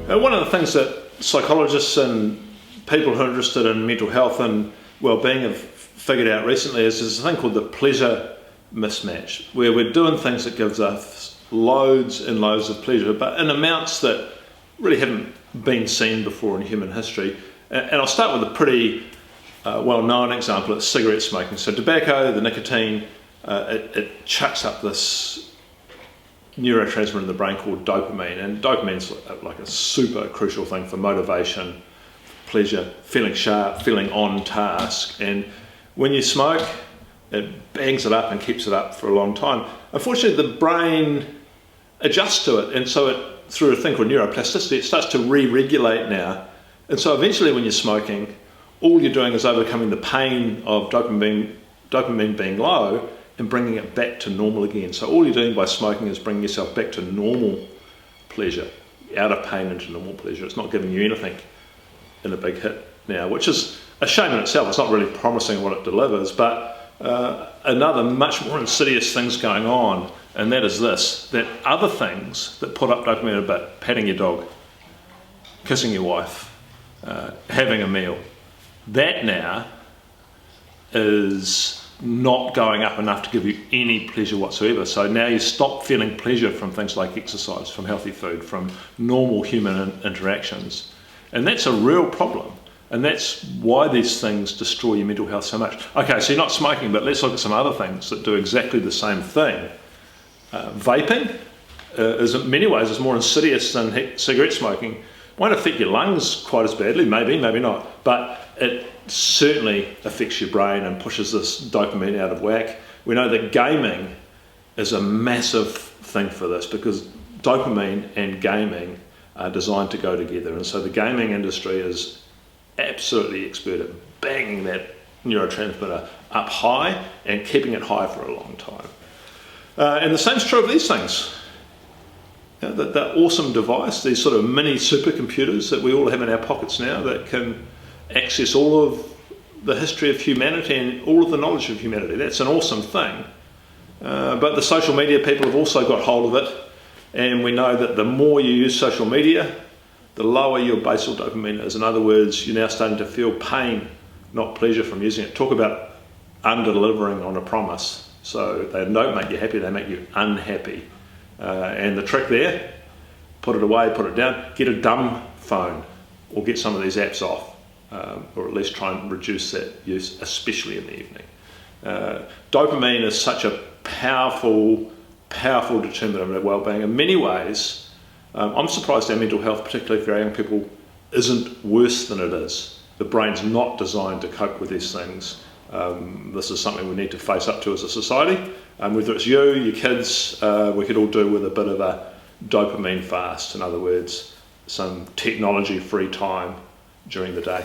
One of the things that psychologists and people who are interested in mental health and well-being have figured out recently is there's a thing called the pleasure mismatch, where we're doing things that gives us loads and loads of pleasure, but in amounts that really haven't been seen before in human history. And I'll start with a pretty well-known example. It's cigarette smoking. So tobacco, the nicotine, it chucks up this neurotransmitter in the brain called dopamine, and dopamine's like a super crucial thing for motivation, pleasure, feeling sharp, feeling on task. And when you smoke, it bangs it up and keeps it up for a long time. Unfortunately, the brain adjusts to it, and so it, through a thing called neuroplasticity, it starts to re-regulate now. And so eventually when you're smoking, all you're doing is overcoming the pain of dopamine being low and bringing it back to normal again. So all you're doing by smoking is bringing yourself back to normal pleasure, out of pain into normal pleasure. It's not giving you anything in a big hit now, which is a shame in itself. It's not really promising what it delivers, but another much more insidious thing's going on, and that is this, that other things that put up dopamine a bit, patting your dog, kissing your wife, having a meal, that now is not going up enough to give you any pleasure whatsoever. So now you stop feeling pleasure from things like exercise, from healthy food, from normal human interactions. And that's a real problem. And that's why these things destroy your mental health so much. Okay, so you're not smoking, but let's look at some other things that do exactly the same thing. Vaping is in many ways is more insidious than cigarette smoking. Won't affect your lungs quite as badly, maybe not, but it certainly affects your brain and pushes this dopamine out of whack. We know that gaming is a massive thing for this, because dopamine and gaming are designed to go together, and so the gaming industry is absolutely expert at banging that neurotransmitter up high and keeping it high for a long time. And the same's true of these things. You know, that awesome device, these sort of mini supercomputers that we all have in our pockets now that can access all of the history of humanity and all of the knowledge of humanity. That's an awesome thing. But the social media people have also got hold of it, and we know that the more you use social media, the lower your basal dopamine is. In other words, you're now starting to feel pain, not pleasure, from using it. Talk about under-delivering on a promise. So they don't make you happy, they make you unhappy. And the trick there, put it away, put it down, get a dumb phone, or get some of these apps off, or at least try and reduce that use, especially in the evening. Dopamine is such a powerful determinant of well-being. In many ways, I'm surprised our mental health, particularly for our young people, isn't worse than it is. The brain's not designed to cope with these things. This is something we need to face up to as a society. Whether it's you, your kids, we could all do with a bit of a dopamine fast. In other words, some technology-free time during the day.